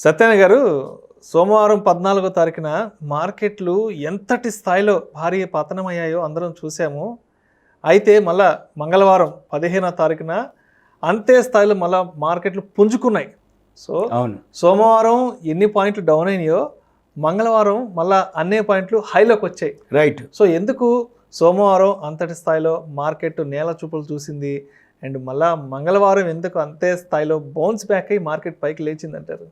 సత్యనారాయణ గారు, సోమవారం 14వ తారీఖున మార్కెట్లు ఎంతటి స్థాయిలో భారీ పతనమయ్యాయో అందరం చూసాము. అయితే మళ్ళా మంగళవారం 15వ తారీఖున అంతే స్థాయిలో మళ్ళా మార్కెట్లు పుంజుకున్నాయి. సో అవును, సోమవారం ఎన్ని పాయింట్లు డౌన్ అయినాయో మంగళవారం మళ్ళా అన్నే పాయింట్లు హైలోకి వచ్చాయి. రైట్. సో ఎందుకు సోమవారం అంతటి స్థాయిలో మార్కెట్ నేల చూపులు చూసింది అండ్ మళ్ళా మంగళవారం ఎందుకు అంతే స్థాయిలో బౌన్స్ బ్యాక్ అయ్యి మార్కెట్ పైకి లేచిందంటారు?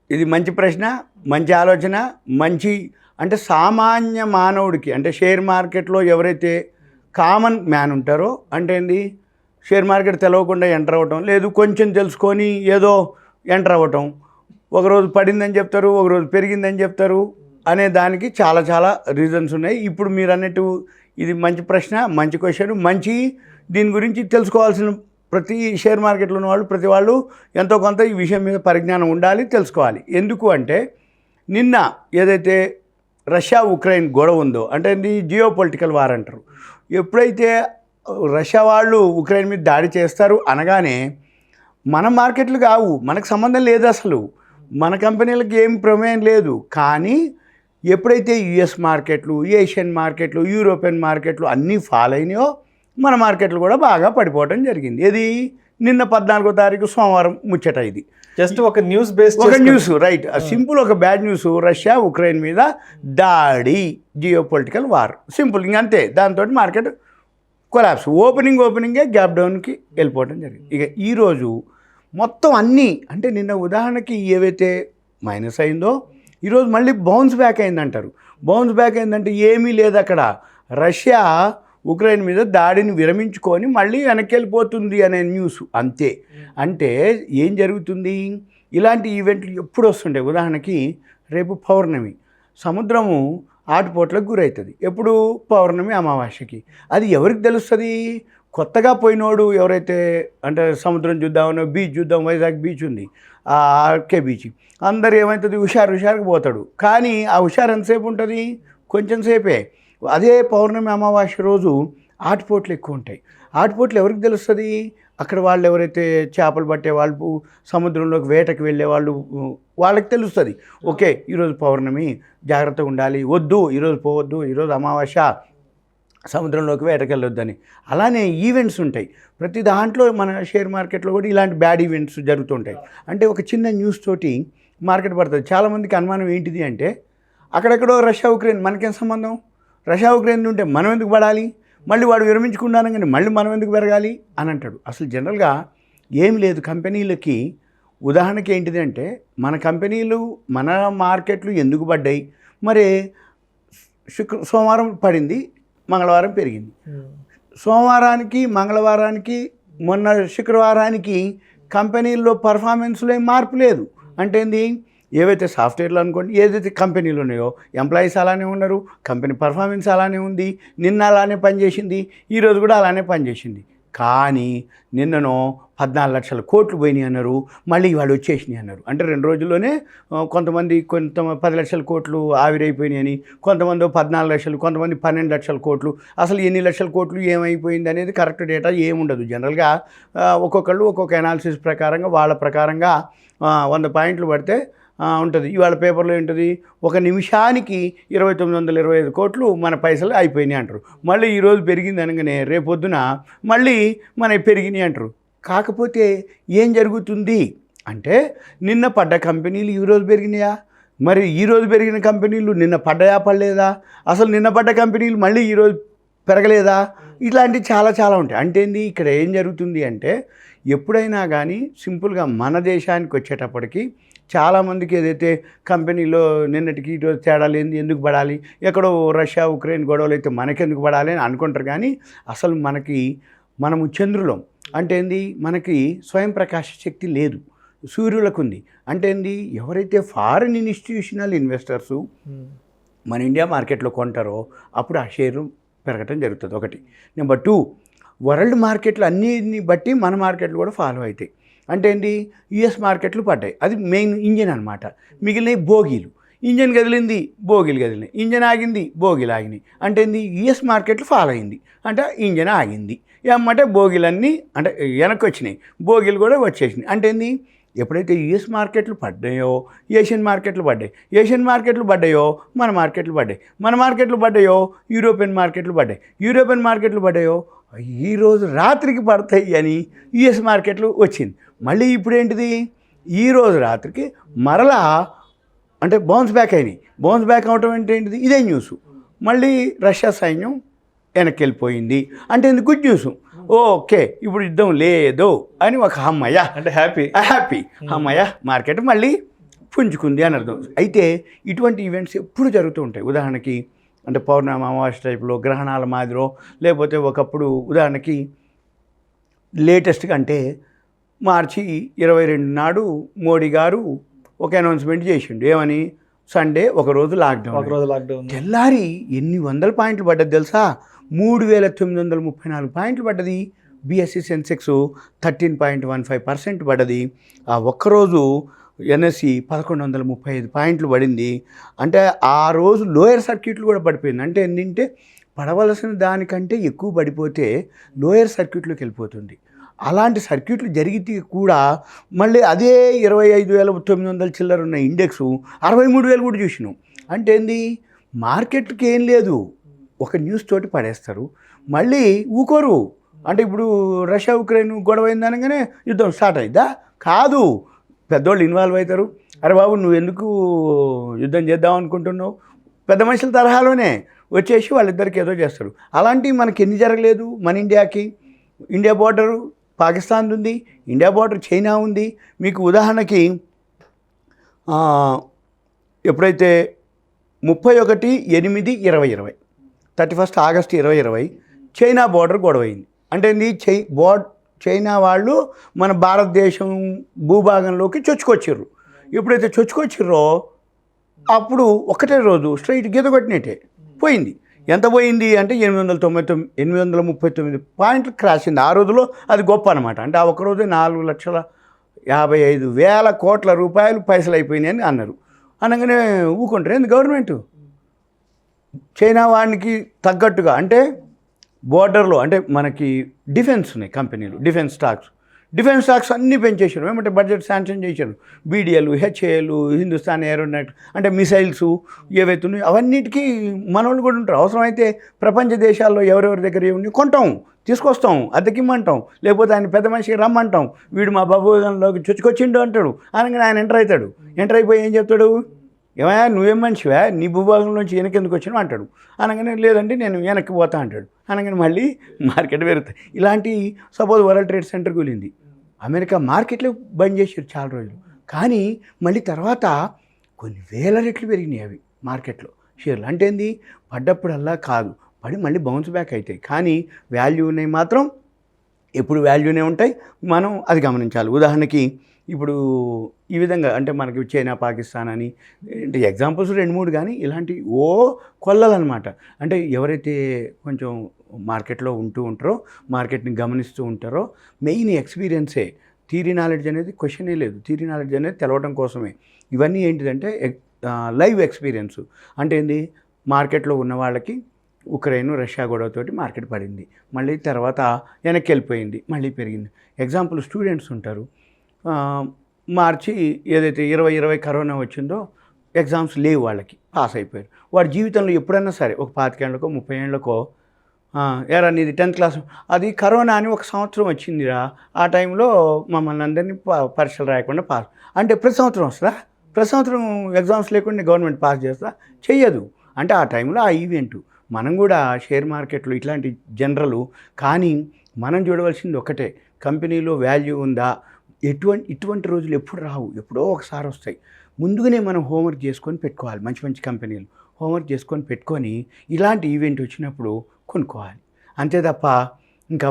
ఇది మంచి ప్రశ్న, మంచి ఆలోచన. మంచి అంటే సామాన్య మానవుడికి, అంటే షేర్ మార్కెట్లో ఎవరైతే కామన్ మ్యాన్ ఉంటారో, అంటే ఏంది, షేర్ మార్కెట్ తెలవకుండా ఎంటర్ అవ్వటం, లేదు కొంచెం తెలుసుకొని ఏదో ఎంటర్ అవ్వటం, ఒకరోజు పడిందని చెప్తారు, ఒకరోజు పెరిగిందని చెప్తారు అనే దానికి చాలా చాలా రీజన్స్ ఉన్నాయి. ఇప్పుడు మీరు అన్నట్టు ఇది మంచి ప్రశ్న, మంచి క్వశ్చన్, మంచి దీని గురించి తెలుసుకోవాల్సిన ప్రతి షేర్ మార్కెట్లో ఉన్న వాళ్ళు, ప్రతి వాళ్ళు ఎంతో కొంత ఈ విషయం మీద పరిజ్ఞానం ఉండాలి, తెలుసుకోవాలి. ఎందుకు అంటే నిన్న ఏదైతే రష్యా ఉక్రెయిన్ గొడవ ఉందో, అంటే ఇది జియో పొలిటికల్ వార్ అంటారు. ఎప్పుడైతే రష్యా వాళ్ళు ఉక్రెయిన్ మీద దాడి చేస్తారు అనగానే మన మార్కెట్లు కావు, మనకు సంబంధం లేదు, అసలు మన కంపెనీలకు ఏం ప్రమేయం లేదు. కానీ ఎప్పుడైతే యుఎస్ మార్కెట్లు, ఏషియన్ మార్కెట్లు, యూరోపియన్ మార్కెట్లు అన్నీ ఫాల్ అయినాయో మన మార్కెట్లు కూడా బాగా పడిపోవడం జరిగింది. ఇది నిన్న 14వ తారీఖు సోమవారం ముచ్చట. ఇది జస్ట్ ఒక న్యూస్ బేస్, ఒక న్యూస్, రైట్, సింపుల్, ఒక బ్యాడ్ న్యూస్, రష్యా ఉక్రెయిన్ మీద దాడి, జియో పొలిటికల్ వార్, సింపుల్, ఇంకంతే. దాంతో మార్కెట్ కొలాప్స్, ఓపెనింగే గ్యాప్ డౌన్కి వెళ్ళిపోవడం జరిగింది. ఇక ఈరోజు మొత్తం అన్నీ, అంటే నిన్న ఉదాహరణకి ఏవైతే మైనస్ అయిందో ఈరోజు మళ్ళీ బౌన్స్ బ్యాక్ అయిందంటారు. బౌన్స్ బ్యాక్ అయిందంటే ఏమీ లేదు, అక్కడ రష్యా ఉక్రెయిన్ మీద దాడిని విరమించుకొని మళ్ళీ వెనక్కి వెళ్ళిపోతుంది అనే న్యూస్, అంతే. అంటే ఏం జరుగుతుంది, ఇలాంటి ఈవెంట్లు ఎప్పుడు వస్తుంటాయి. ఉదాహరణకి రేపు పౌర్ణమి, సముద్రము ఆటుపోట్లకు గురవుతుంది. ఎప్పుడు? పౌర్ణమి, అమావాస్యకి. అది ఎవరికి తెలుస్తుంది? కొత్తగా పోయినోడు ఎవరైతే, అంటే సముద్రం చూద్దామనో, బీచ్ చూద్దాం, వైజాగ్ బీచ్ ఉంది, ఆర్కే బీచ్, అందరు ఏమవుతుంది, హుషారుకి పోతాడు. కానీ ఆ హుషారు ఎంతసేపు ఉంటుంది? కొంచెం సేపే. అదే పౌర్ణమి అమావాస్య రోజు ఆటుపోట్లు ఎక్కువ ఉంటాయి. ఆటుపోట్లు ఎవరికి తెలుస్తుంది? అక్కడ వాళ్ళు ఎవరైతే చేపలు పట్టే వాళ్ళు, సముద్రంలోకి వేటకి వెళ్ళే వాళ్ళు, వాళ్ళకి తెలుస్తుంది. ఓకే, ఈరోజు పౌర్ణమి, జాగ్రత్తగా ఉండాలి, వద్దు ఈరోజు పోవద్దు, ఈరోజు అమావాస్య, సముద్రంలోకి వేటకెళ్ళొద్దని. అలానే ఈవెంట్స్ ఉంటాయి ప్రతి దాంట్లో. మన షేర్ మార్కెట్లో కూడా ఇలాంటి బ్యాడ్ ఈవెంట్స్ జరుగుతుంటాయి. అంటే ఒక చిన్న న్యూస్ తోటి మార్కెట్ పడుతుంది. చాలామందికి అనుమానం ఏంటిది అంటే, అక్కడెక్కడో రష్యా ఉక్రెయిన్, మనకేం సంబంధం? రష్యా ఉక్రెయిన్ ఉంటే మనం ఎందుకు పడాలి? మళ్ళీ వాడు విరమించుకున్నాను కానీ మళ్ళీ మనం ఎందుకు పెరగాలి అని అంటాడు. అసలు జనరల్గా ఏం లేదు. కంపెనీలకి ఉదాహరణకి ఏంటిది అంటే, మన కంపెనీలు, మన మార్కెట్లు ఎందుకు పడ్డాయి? మరి సోమవారం పడింది, మంగళవారం పెరిగింది. సోమవారానికి, మంగళవారానికి, మొన్న శుక్రవారానికి కంపెనీల్లో పర్ఫార్మెన్స్లో ఏం మార్పు లేదు. అంటే ఏంది, ఏవైతే సాఫ్ట్వేర్లు అనుకోండి, ఏదైతే కంపెనీలు ఉన్నాయో ఎంప్లాయీస్ అలానే ఉన్నారు, కంపెనీ పర్ఫార్మెన్స్ అలానే ఉంది. నిన్న అలానే పనిచేసింది, ఈరోజు కూడా అలానే పనిచేసింది. కానీ నిన్ననో 14 లక్షల కోట్లు పోయినాయి అన్నారు, మళ్ళీ ఇవాళ వచ్చేసినాయి అన్నారు. అంటే 2 రోజుల్లోనే కొంతమంది 10 లక్షల కోట్లు ఆవిరైపోయినాయి అని, కొంతమంది 14 లక్షలు, కొంతమంది 12 లక్షల కోట్లు. అసలు ఎన్ని లక్షల కోట్లు ఏమైపోయింది అనేది కరెక్ట్ డేటా ఏముండదు. జనరల్గా ఒక్కొక్కళ్ళు ఒక్కొక్క అనాలిసిస్ ప్రకారంగా, వాళ్ళ ప్రకారంగా 100 పాయింట్లు పడితే ఉంటుంది. ఇవాళ పేపర్లో ఉంటుంది, ఒక నిమిషానికి 2925 కోట్లు మన పైసలు అయిపోయినాయి అంటారు. మళ్ళీ ఈరోజు పెరిగింది అనగానే రేపొద్దున మళ్ళీ మనకి పెరిగినాయి అంటారు. కాకపోతే ఏం జరుగుతుంది అంటే, నిన్న పడ్డ కంపెనీలు ఈరోజు పెరిగినాయా? మరి ఈరోజు పెరిగిన కంపెనీలు నిన్న పడ్డాయా, పడలేదా? అసలు నిన్న పడ్డ కంపెనీలు మళ్ళీ ఈరోజు పెరగలేదా? ఇట్లాంటివి చాలా చాలా ఉంటాయి. అంటే ఏంది, ఇక్కడ ఏం జరుగుతుంది అంటే, ఎప్పుడైనా కానీ సింపుల్గా మన దేశానికి వచ్చేటప్పటికి చాలామందికి ఏదైతే కంపెనీలో నిన్నటికి ఈరోజు తేడా లేని, ఎందుకు పడాలి, ఎక్కడో రష్యా ఉక్రెయిన్ గొడవలు అయితే మనకెందుకు పడాలి అని అనుకుంటారు. కానీ అసలు మనము చంద్రులం. అంటే ఏంది, మనకి స్వయం ప్రకాశ శక్తి లేదు, సూర్యులకు ఉంది. అంటే ఏంది, ఎవరైతే ఫారిన్ ఇన్స్టిట్యూషనల్ ఇన్వెస్టర్సు మన ఇండియా మార్కెట్లో కొంటారో అప్పుడు ఆ షేరు పెరగటం జరుగుతుంది. ఒకటి. నెంబర్ 2, వరల్డ్ మార్కెట్లు అన్నిటిని బట్టి మన మార్కెట్లు కూడా ఫాలో అవుతాయి. అంటే ఏంటి, యుఎస్ మార్కెట్లు పడ్డాయి, అది మెయిన్ ఇంజిన్ అనమాట. మిగిలినవి బోగీలు. ఇంజన్ కదిలింది, బోగీలు కదిలినాయి, ఇంజన్ ఆగింది, బోగీలు ఆగినాయి. అంటే ఏంది, యుఎస్ మార్కెట్లు ఫాలో అయింది, అంటే ఇంజన్ ఆగింది. ఏమంటే బోగీలన్నీ అంటే వెనక్కి వచ్చినాయి, బోగీలు కూడా వచ్చేసినాయి. అంటే ఏంది, ఎప్పుడైతే యుఎస్ మార్కెట్లు పడ్డాయో ఏషియన్ మార్కెట్లు పడ్డాయి, ఏషియన్ మార్కెట్లు పడ్డాయో మన మార్కెట్లు పడ్డాయి, మన మార్కెట్లు పడ్డాయో యూరోపియన్ మార్కెట్లు పడ్డాయి, యూరోపియన్ మార్కెట్లు పడ్డాయో ఈరోజు రాత్రికి పడతాయి అని యుఎస్ మార్కెట్లు వచ్చింది. మళ్ళీ ఇప్పుడు ఏంటిది, ఈరోజు రాత్రికి మరలా అంటే బౌన్స్ బ్యాక్ అయినాయి. బౌన్స్ బ్యాక్ అవటం అంటే ఏంటిది, ఇదే న్యూస్. మళ్ళీ రష్యా సైన్యం వెనక్కి వెళ్ళిపోయింది అంటే ఇది గుడ్ న్యూస్. ఓకే, ఇప్పుడు యుద్ధం లేదు అని ఒక అమ్మయ్య అంటే హ్యాపీ అమ్మయ్య మార్కెట్ మళ్ళీ పుంజుకుంది అని అర్థం. అయితే ఇటువంటి ఈవెంట్స్ ఎప్పుడు జరుగుతూ ఉంటాయి. ఉదాహరణకి అంటే పౌర్ణమి అమావాస్య టైపులో, గ్రహణాల మాదిరో, లేకపోతే ఒకప్పుడు ఉదాహరణకి లేటెస్ట్గా అంటే మార్చి 22 నాడు మోడీ గారు ఒక అనౌన్స్మెంట్ చేసిండు. ఏమని, సండే ఒకరోజు లాక్డౌన్. తెల్లారి ఎన్ని వందల పాయింట్లు పడ్డది తెలుసా, 3934 పాయింట్లు పడ్డది. బిఎస్సి సెన్సెక్స్ 13.15% పడ్డది. ఆ ఒక్కరోజు ఎన్ఎస్సి 1135 పాయింట్లు పడింది. అంటే ఆ రోజు లోయర్ సర్క్యూట్లు కూడా పడిపోయింది. అంటే ఏంటంటే పడవలసిన దానికంటే ఎక్కువ పడిపోతే లోయర్ సర్క్యూట్లోకి వెళ్ళిపోతుంది. అలాంటి సర్క్యూట్లు జరిగితే కూడా మళ్ళీ అదే 25,900 చిల్లర ఉన్న ఇండెక్స్ 63,000 కూడా చూసినాం. అంటే ఏంది, మార్కెట్కి ఏం లేదు, ఒక న్యూస్ తోటి పడేస్తారు, మళ్ళీ ఊకోరు. అంటే ఇప్పుడు రష్యా ఉక్రెయిన్ గొడవ అయిందనగానే యుద్ధం స్టార్ట్ అయిద్దా? కాదు, పెద్దోళ్ళు ఇన్వాల్వ్ అవుతారు. అరే బాబు, నువ్వు ఎందుకు యుద్ధం చేద్దాం అనుకుంటున్నావు, పెద్ద మనుషుల తరహాలోనే వచ్చేసి వాళ్ళిద్దరికి ఏదో చేస్తారు. అలాంటివి మనకి ఎన్ని జరగలేదు. మన ఇండియాకి, ఇండియా బోర్డరు పాకిస్తాన్ ఉంది, ఇండియా బోర్డర్ చైనా ఉంది. మీకు ఉదాహరణకి ఎప్పుడైతే 31/8/2020 31 ఆగస్టు 2020 చైనా బోర్డర్ గొడవైంది. అంటే చైనా వాళ్ళు మన భారతదేశం భూభాగంలోకి చొచ్చుకొచ్చిర్రు. ఎప్పుడైతే చొచ్చుకొచ్చిర్రో అప్పుడు ఒకటే రోజు స్ట్రైట్ గీత కొట్టినట్టే పోయింది. ఎంత పోయింది అంటే 839 పాయింట్లు క్రాష్ అయింది. ఆ రోజులో అది గొప్ప అనమాట. అంటే ఆ ఒక్కరోజు 4,55,000 కోట్ల రూపాయలు పైసలు అయిపోయినాయి అని అన్నారు. అనగానే ఊకుంటారు ఏంది గవర్నమెంట్. చైనా వాడికి తగ్గట్టుగా అంటే బోర్డర్లో అంటే మనకి డిఫెన్స్ ఉన్నాయి కంపెనీలు, డిఫెన్స్ స్టాక్స్ అన్నీ పెంచేసారు. ఏమంటే బడ్జెట్ శాంక్షన్ చేశారు. బీడీఎల్, హెచ్ఏఎల్, హిందుస్థాన్ ఏరోనాట్ అంటే మిసైల్స్ ఏవైతే ఉన్నాయో అవన్నిటికీ మనోళ్ళు కూడా ఉంటారు. అవసరమైతే ప్రపంచ దేశాల్లో ఎవరెవరి దగ్గర ఏమి కొంటాం, తీసుకొస్తాం, అద్దెకిమ్మంటాం, లేకపోతే ఆయన పెద్ద మనిషికి రమ్మంటాం. వీడు మా బాబులోకి చొచ్చుకొచ్చిండు అంటాడు. అనగానే ఆయన ఎంటర్ అవుతాడు. ఎంటర్ అయిపోయి ఏం చెప్తాడు, ఏమయ్యా నువ్వేం మనిషివా, నీ భూభాగంలోంచి వెనకెందుకు వచ్చినావు అంటాడు. అనగానే లేదండి నేను వెనక్కి పోతా అంటాడు. అనగానే మళ్ళీ మార్కెట్ పెరుగుతాయి. ఇలాంటి సపోజ్ వరల్డ్ ట్రేడ్ సెంటర్ కూలింది, అమెరికా మార్కెట్లో బంద్ చేసారు చాలా రోజులు. కానీ మళ్ళీ తర్వాత కొన్ని వేల రెట్లు పెరిగినాయి అవి మార్కెట్లో షేర్లు. అంటే ఏంది, పడ్డప్పుడల్లా కాదు, పడి మళ్ళీ బౌన్స్ బ్యాక్ అవుతాయి. కానీ వాల్యూ ఉన్నాయి మాత్రం ఎప్పుడు వాల్యూనే ఉంటాయి, మనం అది గమనించాలి. ఉదాహరణకి ఇప్పుడు ఈ విధంగా అంటే మనకి చైనా, పాకిస్తాన్ అని అంటే ఎగ్జాంపుల్స్ 2-3 కానీ ఇలాంటి కొల్లలన్నమాట. అంటే ఎవరైతే కొంచెం మార్కెట్లో ఉంటూ ఉంటారో, మార్కెట్ని గమనిస్తూ ఉంటారో, మెయిన్ ఎక్స్పీరియన్సే. థియరీ నాలెడ్జ్ అనేది క్వశ్చనే లేదు. థియరీ నాలెడ్జ్ అనేది తెలవడం కోసమే. ఇవన్నీ ఏంటిదంటే లైవ్ ఎక్స్పీరియన్స్. అంటే ఏంది, మార్కెట్లో ఉన్న వాళ్ళకి ఉక్రెయిన్ రష్యా గొడవతోటి మార్కెట్ పడింది, మళ్ళీ తర్వాత వెనక్కి వెళ్ళిపోయింది, మళ్ళీ పెరిగింది. ఎగ్జాంపుల్ స్టూడెంట్స్ ఉంటారు, మార్చి ఏదైతే 2020 కరోనా వచ్చిందో ఎగ్జామ్స్ లేవు, వాళ్ళకి పాస్ అయిపోయారు. వాడి జీవితంలో ఎప్పుడైనా సరే ఒక 25 ఏళ్ళకో 30 ఏళ్ళకో ఎరా నీది 10th క్లాస్, అది కరోనా అని ఒక సంవత్సరం వచ్చిందిరా, ఆ టైంలో మమ్మల్ని అందరినీ పరీక్షలు రాయకుండా పాస్ అంటే ప్రతి సంవత్సరం వస్తుందా? ప్రతి సంవత్సరం ఎగ్జామ్స్ లేకుండా గవర్నమెంట్ పాస్ చేస్తా? చెయ్యదు. అంటే ఆ టైంలో ఆ ఈవెంట్. మనం కూడా షేర్ మార్కెట్లో ఇట్లాంటి జనరల్. కానీ మనం చూడవలసింది ఒకటే, కంపెనీలో వాల్యూ ఉందా. ఇటువంటి రోజులు ఎప్పుడు రావు, ఎప్పుడో ఒకసారి వస్తాయి. ముందుగానే మనం హోంవర్క్ చేసుకొని పెట్టుకోవాలి. మంచి మంచి కంపెనీలు హోంవర్క్ చేసుకొని పెట్టుకొని ఇలాంటి ఈవెంట్ వచ్చినప్పుడు కొనుక్కోవాలి. అంతే తప్ప ఇంకా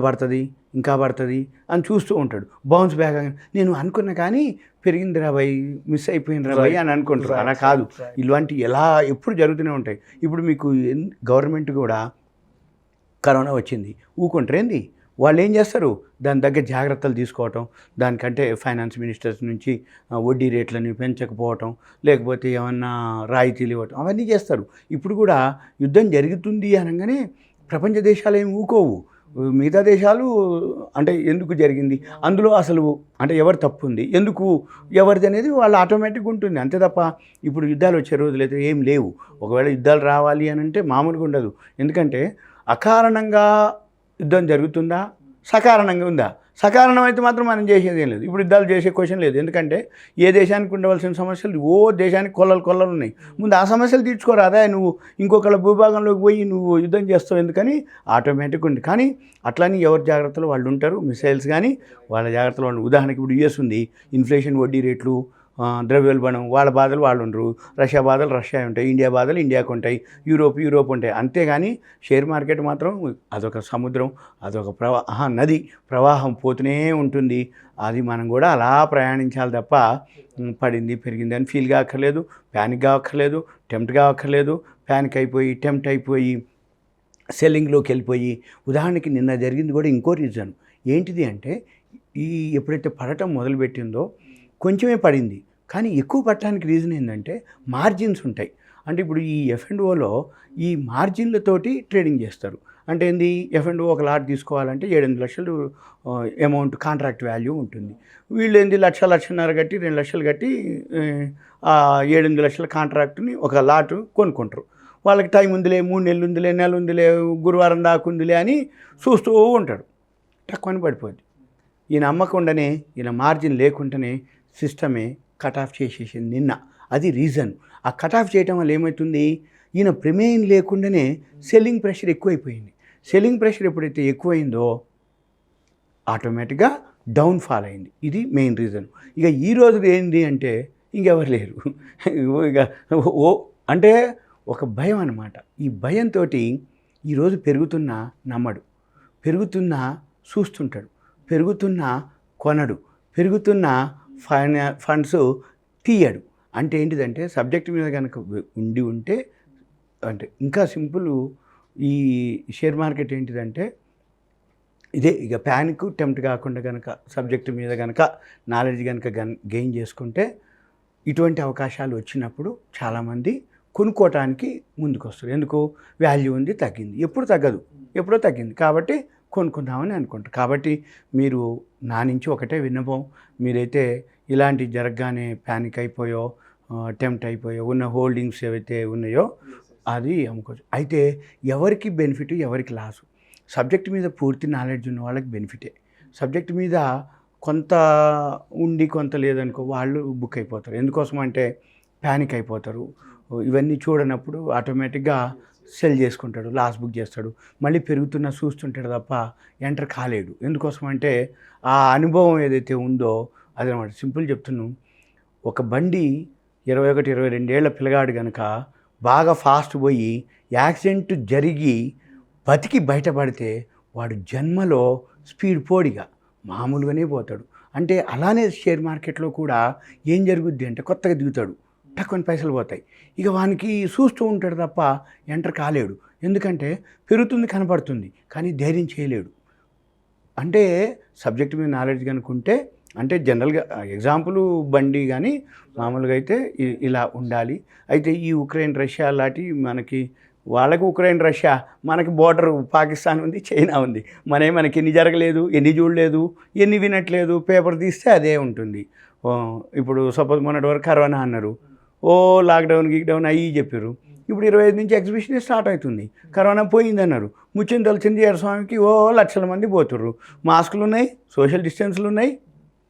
పడుతుంది అని చూస్తూ ఉంటాడు. బౌన్స్ బ్యాక్ నేను అనుకున్నా కానీ పెరిగింది రాబోయ్, మిస్ అయిపోయింది రాబోయ్ అని అనుకుంటారు. అలా కాదు, ఇలాంటి ఎప్పుడు జరుగుతూనే ఉంటాయి. ఇప్పుడు మీకు గవర్నమెంట్ కూడా కరోనా వచ్చింది, ఊకుంటారేంది, వాళ్ళు ఏం చేస్తారు, దాని దగ్గర జాగ్రత్తలు తీసుకోవటం, దానికంటే ఫైనాన్స్ మినిస్టర్స్ నుంచి వడ్డీ రేట్లని పెంచకపోవటం, లేకపోతే ఏమన్నా రాయితీలు ఇవ్వటం, అవన్నీ చేస్తారు. ఇప్పుడు కూడా యుద్ధం జరుగుతుంది అనగానే ప్రపంచ దేశాలు ఏమి ఊకోవు. మిగతా దేశాలు అంటే ఎందుకు జరిగింది, అందులో అసలు అంటే ఎవరు తప్పు ఉంది, ఎందుకు ఎవరిది అనేది వాళ్ళు ఆటోమేటిక్గా ఉంటుంది అంతే తప్ప ఇప్పుడు యుద్ధాలు వచ్చే రోజులైతే ఏం లేవు. ఒకవేళ యుద్ధాలు రావాలి అని అంటే మామూలుగా ఉండదు. ఎందుకంటే అకారణంగా యుద్ధం జరుగుతుందా, సకారణంగా ఉందా? సకారణం అయితే మాత్రం మనం చేసేది ఏం లేదు. ఇప్పుడు యుద్ధాలు చేసే క్వశ్చన్ లేదు. ఎందుకంటే ఏ దేశానికి ఉండవలసిన సమస్యలు దేశానికి కొల్లలు ఉన్నాయి. ముందు ఆ సమస్యలు తీర్చుకోరాదా, నువ్వు ఇంకొకళ్ళ భూభాగంలోకి పోయి నువ్వు యుద్ధం చేస్తావు ఎందుకని ఆటోమేటిక్గా ఉంది. కానీ అట్లని ఎవరి జాగ్రత్తలు వాళ్ళు ఉంటారు. మిసైల్స్ కానీ వాళ్ళ జాగ్రత్తలు వాళ్ళు. ఉదాహరణకి ఇప్పుడు యుఎస్ ఉంది, ఇన్ఫ్లేషన్, వడ్డీ రేట్లు, ద్రవ్యోల్బణం, వాళ్ళ బాధలు వాళ్ళు ఉండరు. రష్యా బాధలు రష్యా ఉంటాయి, ఇండియా బాధలు ఇండియాకు ఉంటాయి, యూరోప్ ఉంటాయి. అంతేగాని షేర్ మార్కెట్ మాత్రం అదొక సముద్రం, అదొక నది ప్రవాహం పోతూనే ఉంటుంది. అది మనం కూడా అలా ప్రయాణించాలి తప్ప పడింది పెరిగింది అని ఫీల్ కాక్కర్లేదు, ప్యానిక్ కావక్కర్లేదు, టెంప్ట్ కావక్కర్లేదు. ప్యానిక్ అయిపోయి టెంప్ట్ అయిపోయి సెల్లింగ్లోకి వెళ్ళిపోయి. ఉదాహరణకి నిన్న జరిగింది కూడా ఇంకో రీజన్ ఏంటిది అంటే, ఎప్పుడైతే పడటం మొదలుపెట్టిందో కొంచెమే పడింది, కానీ ఎక్కువ పట్టడానికి రీజన్ ఏంటంటే మార్జిన్స్ ఉంటాయి. అంటే ఇప్పుడు ఈ F&Oలో ఈ మార్జిన్లతోటి ట్రేడింగ్ చేస్తారు. అంటే ఏంది, F&O ఒక లాట్ తీసుకోవాలంటే 7-8 లక్షలు అమౌంట్ కాంట్రాక్ట్ వాల్యూ ఉంటుంది. వీళ్ళు ఏంది లక్షన్నర కట్టి 2 లక్షలు కట్టి 7-8 లక్షల కాంట్రాక్ట్ని ఒక లాటు కొనుక్కుంటారు. వాళ్ళకి టైం ఉందిలే, 3 నెలలు ఉందిలే, నెల ఉందిలే, గురువారం దాకా ఉందిలే అని చూస్తూ ఉంటాడు. తక్కువని పడిపోద్ది. ఈయన అమ్మకుండానే, ఈయన మార్జిన్ లేకుండానే సిస్టమే కట్ ఆఫ్ చేసేసింది నిన్న. అది రీజన్. ఆ కట్ ఆఫ్ చేయటం వల్ల ఏమవుతుంది, ఈయన ప్రమేయం లేకుండానే సెల్లింగ్ ప్రెషర్ ఎక్కువైపోయింది. సెల్లింగ్ ప్రెషర్ ఎప్పుడైతే ఎక్కువైందో ఆటోమేటిక్గా డౌన్ ఫాల్ అయింది. ఇది మెయిన్ రీజన్. ఇక ఈ రోజు ఏంటి అంటే ఇంకెవరు లేరు. ఇక అంటే ఒక భయం అన్నమాట. ఈ భయంతో ఈరోజు పెరుగుతున్నా నమ్మడు, పెరుగుతున్నా చూస్తుంటాడు, పెరుగుతున్నా కొనడు, పెరుగుతున్న ఫండ్స్ తీయడు. అంటే ఏంటిదంటే సబ్జెక్ట్ మీద కనుక ఉంటే అంటే ఇంకా సింపుల్. ఈ షేర్ మార్కెట్ ఏంటిదంటే ఇదే, ఇక ప్యానిక్ టెంప్ట్ కాకుండా కనుక సబ్జెక్టు మీద కనుక నాలెడ్జ్ కనుక గెయిన్ చేసుకుంటే ఇటువంటి అవకాశాలు వచ్చినప్పుడు చాలామంది కొనుక్కోవటానికి ముందుకు వస్తారు. ఎందుకు, వాల్యూ ఉంది, తగ్గింది, ఎప్పుడు తగ్గదు, ఎప్పుడో తగ్గింది కాబట్టి కొనుక్కుందామని అనుకుంటారు. కాబట్టి మీరు నా నుంచి ఒకటే విన్నపం, మీరైతే ఇలాంటి జరగగానే ప్యానిక్ అయిపోయో టెంప్ట్ అయిపోయో ఉన్న హోల్డింగ్స్ ఏవైతే ఉన్నాయో అది అమ్ముకోవచ్చు. అయితే ఎవరికి బెనిఫిట్, ఎవరికి లాసు? సబ్జెక్ట్ మీద పూర్తి నాలెడ్జ్ ఉన్న వాళ్ళకి బెనిఫిటే. సబ్జెక్ట్ మీద కొంత ఉండి కొంత లేదనుకో వాళ్ళు బుక్ అయిపోతారు. ఎందుకోసం అంటే ప్యానిక్ అయిపోతారు. ఇవన్నీ చూడనప్పుడు ఆటోమేటిక్గా సెల్ చేసుకుంటాడు, లాస్ బుక్ చేస్తాడు, మళ్ళీ పెరుగుతున్నా చూస్తుంటాడు తప్ప ఎంటర్ కాలేడు. ఎందుకోసం అంటే ఆ అనుభవం ఏదైతే ఉందో అదనమాట. సింపుల్ చెప్తున్నాను, ఒక బండి 21-22 ఏళ్ల పిల్లగాడు కనుక బాగా ఫాస్ట్ పోయి యాక్సిడెంట్ జరిగి బతికి బయటపడితే వాడు జన్మలో స్పీడ్ పోడిగా మామూలుగానే పోతాడు. అంటే అలానే షేర్ మార్కెట్లో కూడా ఏం జరుగుద్ది అంటే కొత్తగా దిగుతాడు, తక్కువ పైసలు పోతాయి, ఇక వానికి చూస్తూ ఉంటాడు తప్ప ఎంటర్ కాలేడు. ఎందుకంటే పెరుగుతుంది కనపడుతుంది కానీ ధైర్యం చేయలేడు. అంటే సబ్జెక్ట్ మీద నాలెడ్జ్ కనుకుంటే, అంటే జనరల్గా ఎగ్జాంపుల్ బండి కానీ మామూలుగా అయితే ఇలా ఉండాలి. అయితే ఈ ఉక్రెయిన్ రష్యా లాంటి మనకి, వాళ్ళకి ఉక్రెయిన్ రష్యా, మనకి బోర్డర్ పాకిస్తాన్ ఉంది, చైనా ఉంది. మనకి ఎన్ని జరగలేదు, ఎన్ని చూడలేదు, ఎన్ని వినట్లేదు, పేపర్ తీస్తే అదే ఉంటుంది. ఇప్పుడు సపోజ్ మొన్నటి వరకు కరోనా అన్నారు, లాక్డౌన్ గీక్డౌన్ అయ్యి చెప్పారు. ఇప్పుడు 25 నుంచి ఎగ్జిబిషన్ స్టార్ట్ అవుతుంది. కరోనా పోయిందన్నారు, ముచ్చిన తెలిసింది స్వామికి లక్షల మంది పోతుర్రు, మాస్కులు ఉన్నాయి, సోషల్ డిస్టెన్స్లు ఉన్నాయి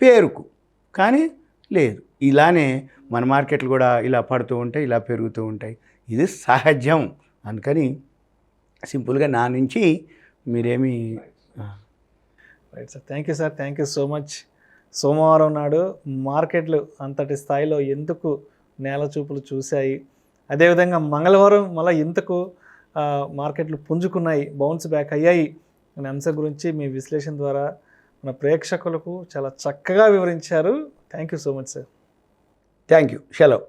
పేరుకు, కానీ లేదు. ఇలానే మన మార్కెట్లు కూడా ఇలా పడుతూ ఉంటాయి, ఇలా పెరుగుతూ ఉంటాయి. ఇది సహజం. అందుకని సింపుల్గా నా నుంచి మీరేమి. Right sir, thank you sir, thank you so much. సోమవారం నాడు మార్కెట్లు అంతటి స్థాయిలో ఎందుకు నేల చూపులు చూశాయి, అదేవిధంగా మంగళవారం మళ్ళీ ఎందుకు మార్కెట్లు పుంజుకున్నాయి, బౌన్స్ బ్యాక్ అయ్యాయి అనే అంశం గురించి మీ విశ్లేషణ ద్వారా మన ప్రేక్షకులకు చాలా చక్కగా వివరించారు. Thank you so much sir. Thank you. సెలవు.